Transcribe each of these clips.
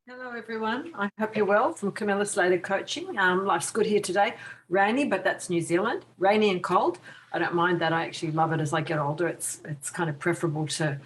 Hello, everyone. I hope you're well. From Camilla Slater Coaching. Life's good here today. Rainy, but that's New Zealand. Rainy and cold. I don't mind that. I actually love it as I get older. It's kind of preferable to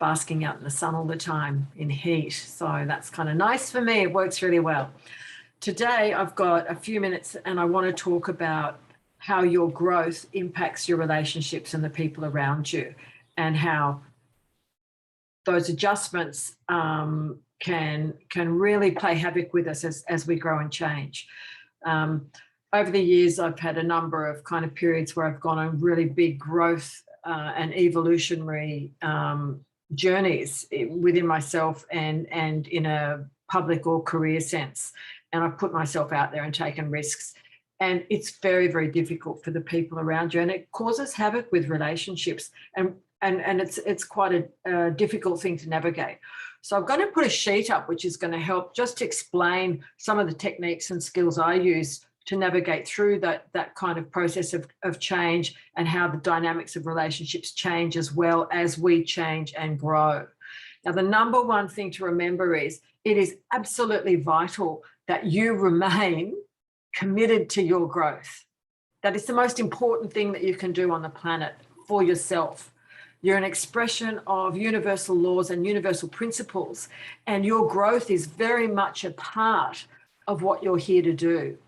basking out in the sun all the time in heat. So that's kind of nice for me. It works really well. Today, I've got a few minutes and I want to talk about how your growth impacts your relationships and the people around you, and how those adjustments can really play havoc with us as we grow and change. Over the years, I've had a number of kind of periods where I've gone on really big growth and evolutionary journeys within myself and in a public or career sense. And I've put myself out there and taken risks. And it's very, very difficult for the people around you, and it causes havoc with relationships. And it's quite a difficult thing to navigate. So I'm going to put a sheet up which is going to help just explain some of the techniques and skills I use to navigate through that kind of process of change, and how the dynamics of relationships change as well as we change and grow. Now, the number one thing to remember is it is absolutely vital that you remain committed to your growth. That is the most important thing that you can do on the planet for yourself. You're an expression of universal laws and universal principles, and your growth is very much a part of what you're here to do.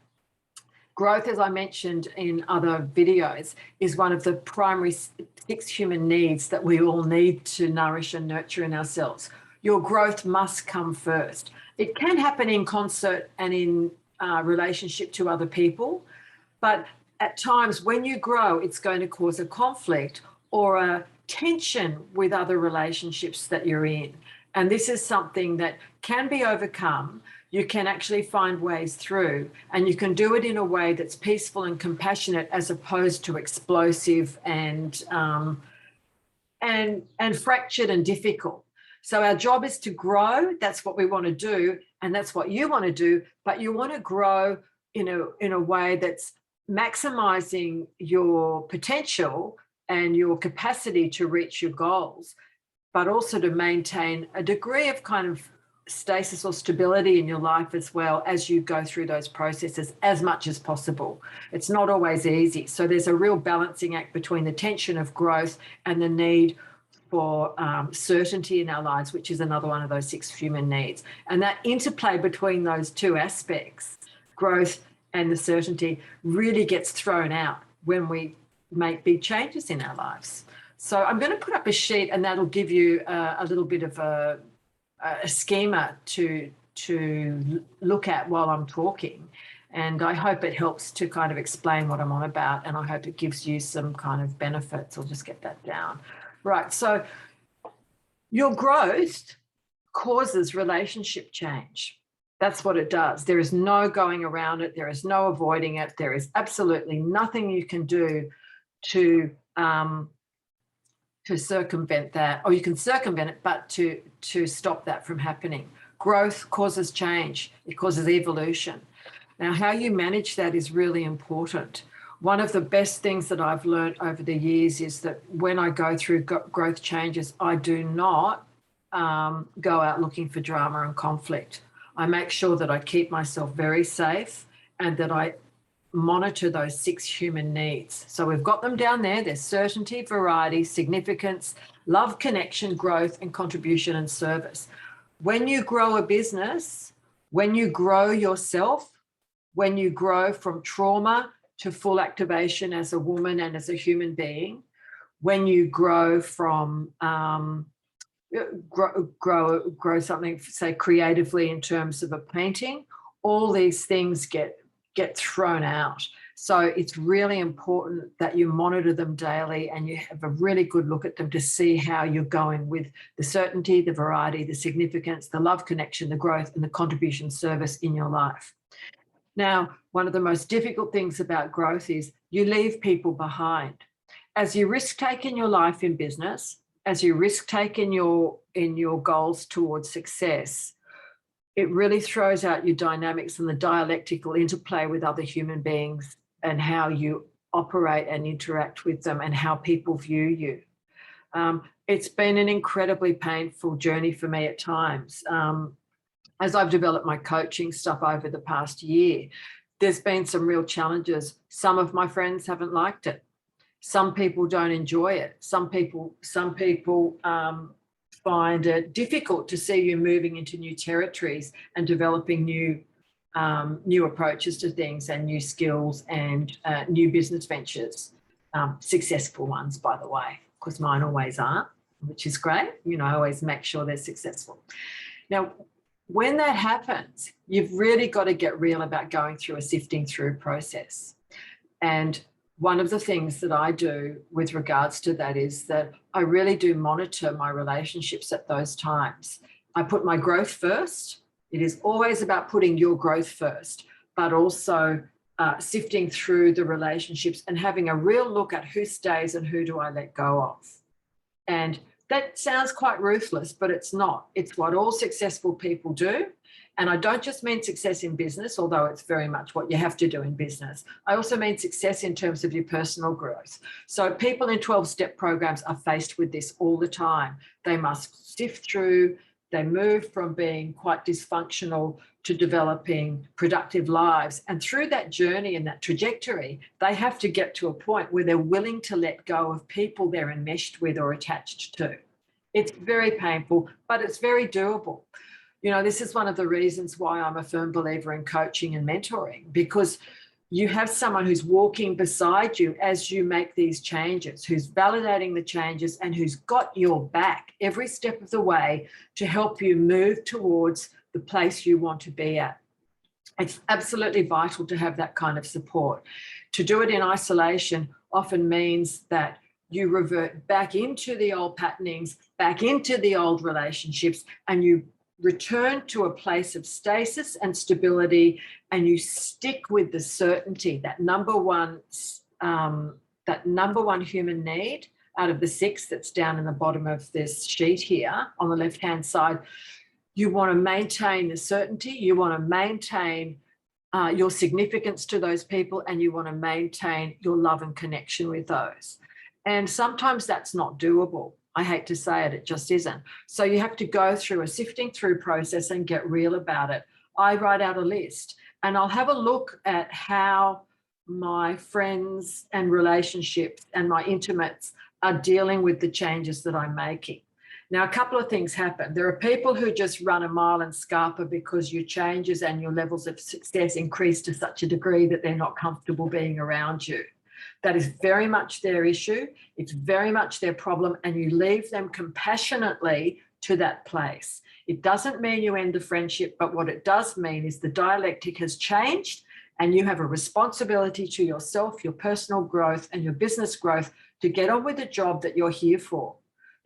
Growth, as I mentioned in other videos, is one of the primary 6 human needs that we all need to nourish and nurture in ourselves. Your growth must come first. It can happen in concert and in relationship to other people, but at times when you grow, it's going to cause a conflict or a tension with other relationships that you're in. And this is something that can be overcome. You can actually find ways through, and you can do it in a way that's peaceful and compassionate, as opposed to explosive and fractured and difficult. So our job is to grow. That's what we want to do, and that's what you want to do. But you want to grow in a way that's maximizing your potential and your capacity to reach your goals, but also to maintain a degree of kind of stasis or stability in your life as well as you go through those processes as much as possible. It's not always easy. So there's a real balancing act between the tension of growth and the need for certainty in our lives, which is another one of those 6 human needs. And that interplay between those two aspects, growth and the certainty, really gets thrown out when we make big changes in our lives. So I'm going to put up a sheet, and that'll give you a little bit of a schema to look at while I'm talking. And I hope it helps to kind of explain what I'm on about, and I hope it gives you some kind of benefits. I'll just get that down. Right, so your growth causes relationship change. That's what it does. There is no going around it. There is no avoiding it. There is absolutely nothing you can do to circumvent that, or you can circumvent it, but to stop that from happening. Growth causes change. It causes evolution. Now, how you manage that is really important. One of the best things that I've learned over the years is that when I go through growth changes, I do not go out looking for drama and conflict. I make sure that I keep myself very safe and that I monitor those 6 human needs. So we've got them down there. There's certainty, variety, significance, love, connection, growth, and contribution and service. When you grow a business, when you grow yourself, when you grow from trauma to full activation as a woman and as a human being, when you grow from grow something, say creatively in terms of a painting, all these things get thrown out. So it's really important that you monitor them daily and you have a really good look at them to see how you're going with the certainty, the variety, the significance, the love, connection, the growth, and the contribution service in your life. Now, one of the most difficult things about growth is you leave people behind. As you risk take in your life in business, as you risk take in your goals towards success, it really throws out your dynamics and the dialectical interplay with other human beings and how you operate and interact with them and how people view you. It's been an incredibly painful journey for me at times. as I've developed my coaching stuff over the past year, there's been some real challenges. Some of my friends haven't liked it. Some people don't enjoy it. Some people find it difficult to see you moving into new territories and developing new approaches to things and new skills and new business ventures, successful ones, by the way, because mine always aren't, which is great. I always make sure they're successful. Now, when that happens, you've really got to get real about going through a sifting through process. And one of the things that I do with regards to that is that I really do monitor my relationships at those times. I put my growth first. It is always about putting your growth first, but also sifting through the relationships and having a real look at who stays and who do I let go of. And that sounds quite ruthless, but it's not. It's what all successful people do. And I don't just mean success in business, although it's very much what you have to do in business. I also mean success in terms of your personal growth. So people in 12-step programs are faced with this all the time. They must sift through. They move from being quite dysfunctional to developing productive lives. And through that journey and that trajectory, they have to get to a point where they're willing to let go of people they're enmeshed with or attached to. It's very painful, but it's very doable. This is one of the reasons why I'm a firm believer in coaching and mentoring, because you have someone who's walking beside you as you make these changes, who's validating the changes and who's got your back every step of the way to help you move towards the place you want to be at. It's absolutely vital to have that kind of support. To do it in isolation often means that you revert back into the old patternings, back into the old relationships, and you return to a place of stasis and stability, and you stick with the certainty, that number one human need out of the 6 that's down in the bottom of this sheet here on the left-hand side. You want to maintain the certainty, you want to maintain your significance to those people, and you want to maintain your love and connection with those. And sometimes that's not doable. I hate to say it, it just isn't. So you have to go through a sifting through process and get real about it. I write out a list and I'll have a look at how my friends and relationships and my intimates are dealing with the changes that I'm making. Now, a couple of things happen. There are people who just run a mile and scarper because your changes and your levels of success increase to such a degree that they're not comfortable being around you. That is very much their issue. It's very much their problem, and you leave them compassionately to that place. It doesn't mean you end the friendship, but what it does mean is the dialectic has changed, and you have a responsibility to yourself, your personal growth and your business growth to get on with the job that you're here for.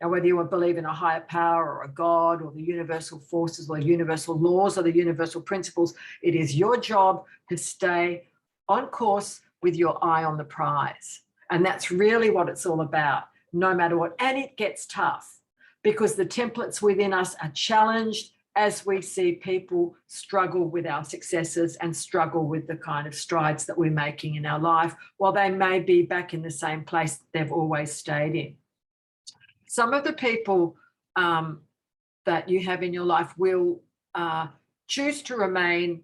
Now, whether you believe in a higher power or a God or the universal forces or universal laws or the universal principles, it is your job to stay on course with your eye on the prize. And that's really what it's all about, no matter what. And it gets tough because the templates within us are challenged as we see people struggle with our successes and struggle with the kind of strides that we're making in our life, while they may be back in the same place they've always stayed in. Some of the people that you have in your life will choose to remain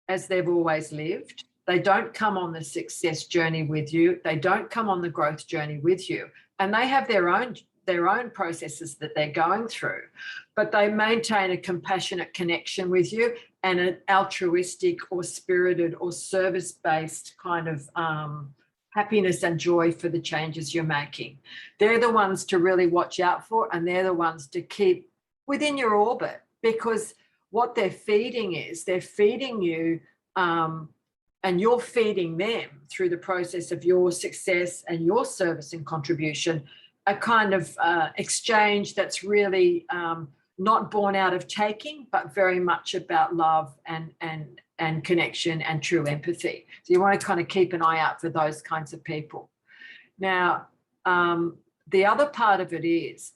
as they've always lived. They don't come on the success journey with you. They don't come on the growth journey with you. And they have their own processes that they're going through, but they maintain a compassionate connection with you and an altruistic or spirited or service-based kind of happiness and joy for the changes you're making. They're the ones to really watch out for, and they're the ones to keep within your orbit, because what they're feeding is they're feeding you and you're feeding them through the process of your success and your service and contribution, a kind of exchange that's really not born out of taking, but very much about love and connection and true empathy. So you want to kind of keep an eye out for those kinds of people. Now, the other part of it is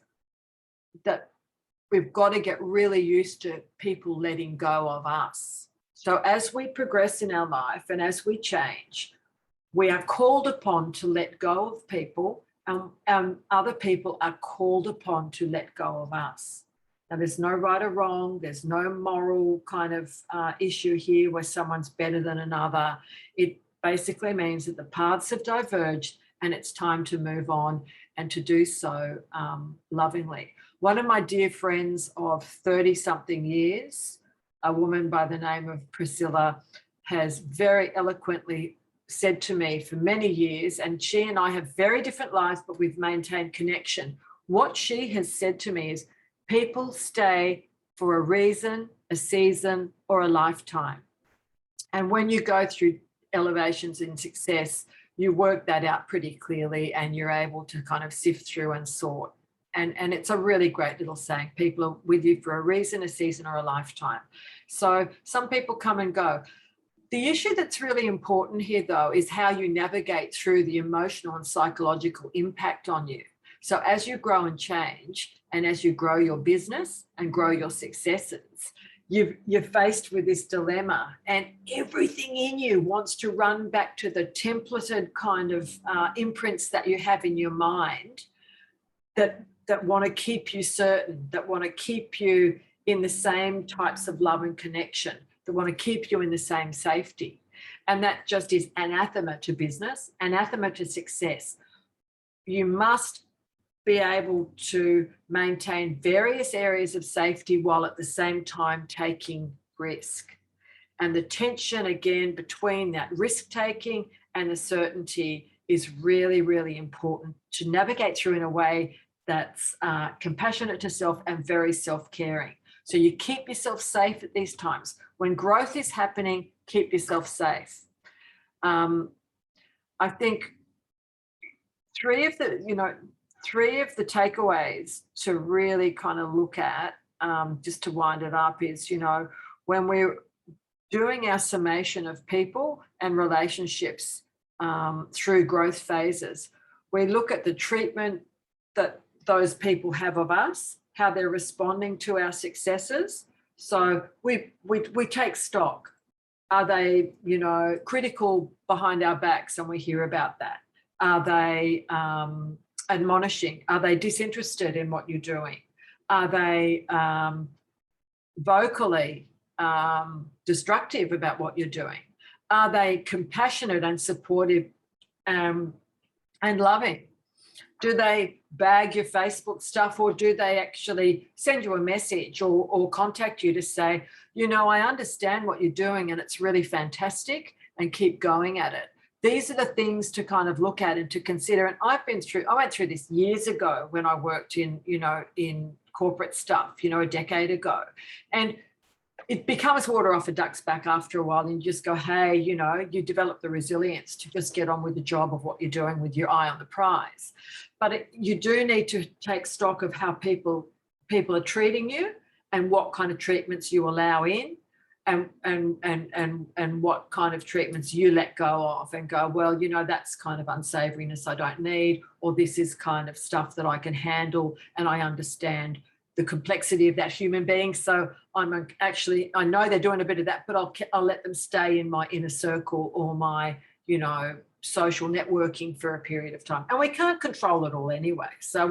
that we've got to get really used to people letting go of us. So as we progress in our life and as we change, we are called upon to let go of people, and other people are called upon to let go of us. Now, there's no right or wrong. There's no moral kind of issue here where someone's better than another. It basically means that the paths have diverged and it's time to move on, and to do so lovingly. One of my dear friends of 30-something years, a woman by the name of Priscilla, has very eloquently said to me for many years, and she and I have very different lives, but we've maintained connection. What she has said to me is, people stay for a reason, a season, or a lifetime. And when you go through elevations in success, you work that out pretty clearly, and you're able to kind of sift through and sort. And it's a really great little saying. People are with you for a reason, a season, or a lifetime. So some people come and go. The issue that's really important here, though, is how you navigate through the emotional and psychological impact on you. So as you grow and change, and as you grow your business and grow your successes, you're faced with this dilemma, and everything in you wants to run back to the templated kind of imprints that you have in your mind that want to keep you certain, that want to keep you in the same types of love and connection, that want to keep you in the same safety. And that just is anathema to business, anathema to success. You must be able to maintain various areas of safety while at the same time taking risk. And the tension, again, between that risk-taking and the certainty is really, really important to navigate through in a way that's compassionate to self and very self-caring. So you keep yourself safe at these times. When growth is happening, keep yourself safe. I think three of the takeaways to really kind of look at, just to wind it up, is, when we're doing our summation of people and relationships through growth phases, we look at the treatment that those people have of us, how they're responding to our successes. So we take stock. Are they, critical behind our backs, and we hear about that? Are they admonishing? Are they disinterested in what you're doing? Are they vocally destructive about what you're doing? Are they compassionate and supportive and loving? Do they bag your Facebook stuff, or do they actually send you a message or contact you to say, I understand what you're doing and it's really fantastic, and keep going at it? These are the things to kind of look at and to consider. And I went through this years ago when I worked in corporate stuff, a decade ago. And it becomes water off a duck's back after a while, and you just go, hey, you develop the resilience to just get on with the job of what you're doing with your eye on the prize. But you do need to take stock of how people are treating you, and what kind of treatments you allow in, and what kind of treatments you let go of and go, well, that's kind of unsavoriness I don't need, or this is kind of stuff that I can handle and I understand the complexity of that human being. So I know they're doing a bit of that, but I'll let them stay in my inner circle or my, social networking for a period of time. And we can't control it all anyway. So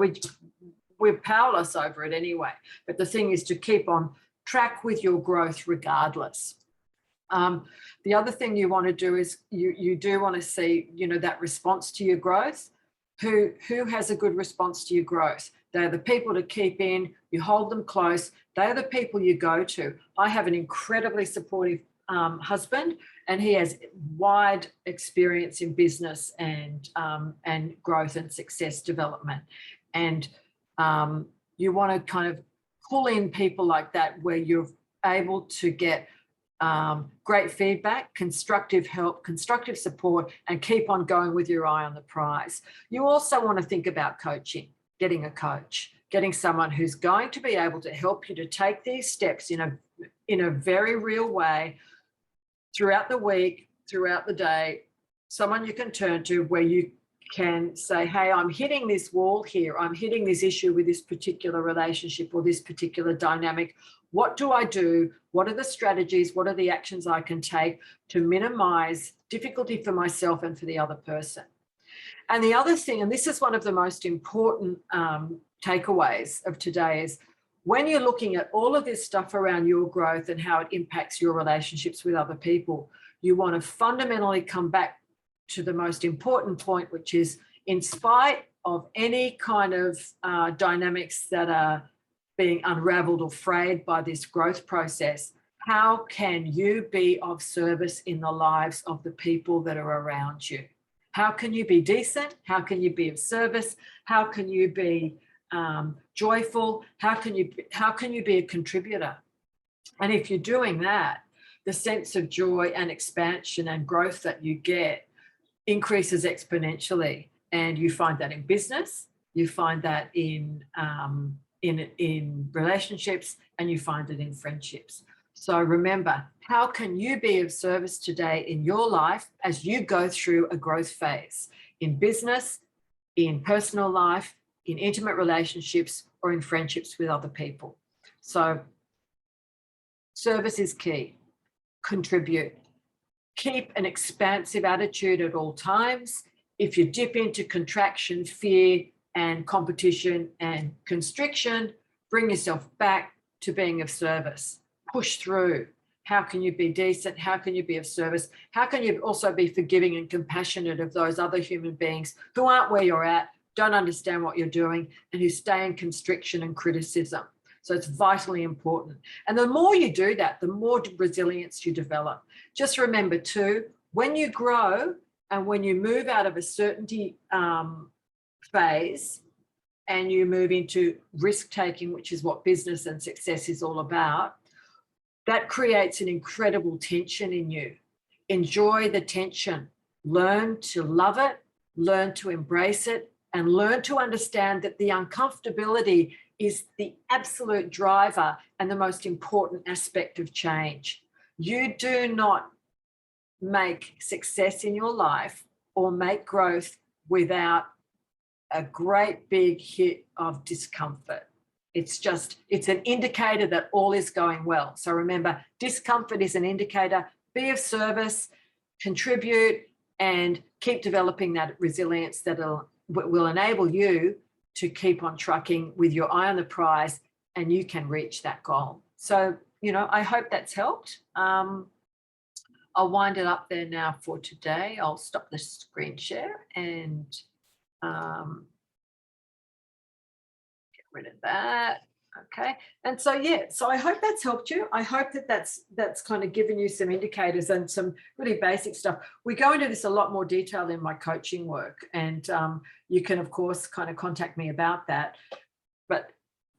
we're powerless over it anyway. But the thing is to keep on track with your growth regardless. The other thing you want to do is you do want to see, that response to your growth. Who has a good response to your growth? They're the people to keep in. You hold them close. They're the people you go to. I have an incredibly supportive husband, and he has wide experience in business and growth and success development. And you want to kind of pull in people like that, where you're able to get great feedback, constructive help, constructive support, and keep on going with your eye on the prize. You also want to think about coaching, getting a coach, getting someone who's going to be able to help you to take these steps in a very real way throughout the week, throughout the day, someone you can turn to where you can say, hey, I'm hitting this wall here. I'm hitting this issue with this particular relationship or this particular dynamic. What do I do? What are the strategies? What are the actions I can take to minimize difficulty for myself and for the other person? And the other thing, and this is one of the most important takeaways of today, is when you're looking at all of this stuff around your growth and how it impacts your relationships with other people, you want to fundamentally come back to the most important point, which is, in spite of any kind of dynamics that are being unraveled or frayed by this growth process, how can you be of service in the lives of the people that are around you? How can you be decent? How can you be of service? How can you be joyful? How can you be a contributor? And if you're doing that, the sense of joy and expansion and growth that you get increases exponentially. And you find that in business, you find that in relationships, and you find it in friendships. So remember, how can you be of service today in your life as you go through a growth phase in business, in personal life, in intimate relationships, or in friendships with other people? So service is key. Contribute. Keep an expansive attitude at all times. If you dip into contraction, fear, and competition and constriction, bring yourself back to being of service. Push through. How can you be decent? How can you be of service? How can you also be forgiving and compassionate of those other human beings who aren't where you're at, don't understand what you're doing, and who stay in constriction and criticism? So it's vitally important. And the more you do that, the more resilience you develop. Just remember too, when you grow and when you move out of a certainty phase and you move into risk-taking, which is what business and success is all about, that creates an incredible tension in you. Enjoy the tension. Learn to love it, learn to embrace it, and learn to understand that the uncomfortability is the absolute driver and the most important aspect of change. You do not make success in your life or make growth without a great big hit of discomfort. It's an indicator that all is going well. So remember, discomfort is an indicator. Be of service, contribute, and keep developing that resilience that will enable you to keep on trucking with your eye on the prize, and you can reach that goal. So, I hope that's helped. I'll wind it up there now for today. I'll stop the screen share and get rid of that. Okay. And so, so I hope that's helped you. I hope that's kind of given you some indicators and some really basic stuff. We go into this a lot more detail in my coaching work, and you can, of course, kind of contact me about that. But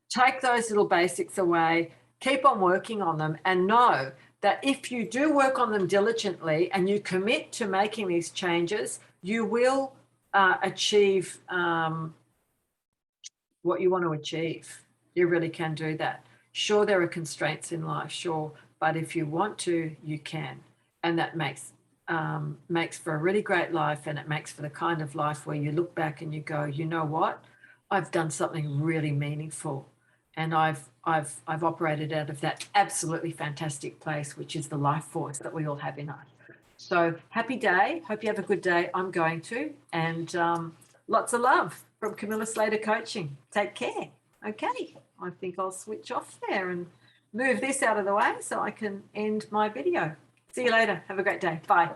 take those little basics away, keep on working on them, and know that if you do work on them diligently and you commit to making these changes, you will achieve what you want to achieve. You really can do that. Sure, there are constraints in life, sure, but if you want to, you can. And that makes for a really great life, and it makes for the kind of life where you look back and you go, you know what? I've done something really meaningful, and I've operated out of that absolutely fantastic place, which is the life force that we all have in us. So happy day. Hope you have a good day. I'm going to. And lots of love from Camilla Slater Coaching. Take care. Okay, I think I'll switch off there and move this out of the way so I can end my video. See you later. Have a great day. Bye.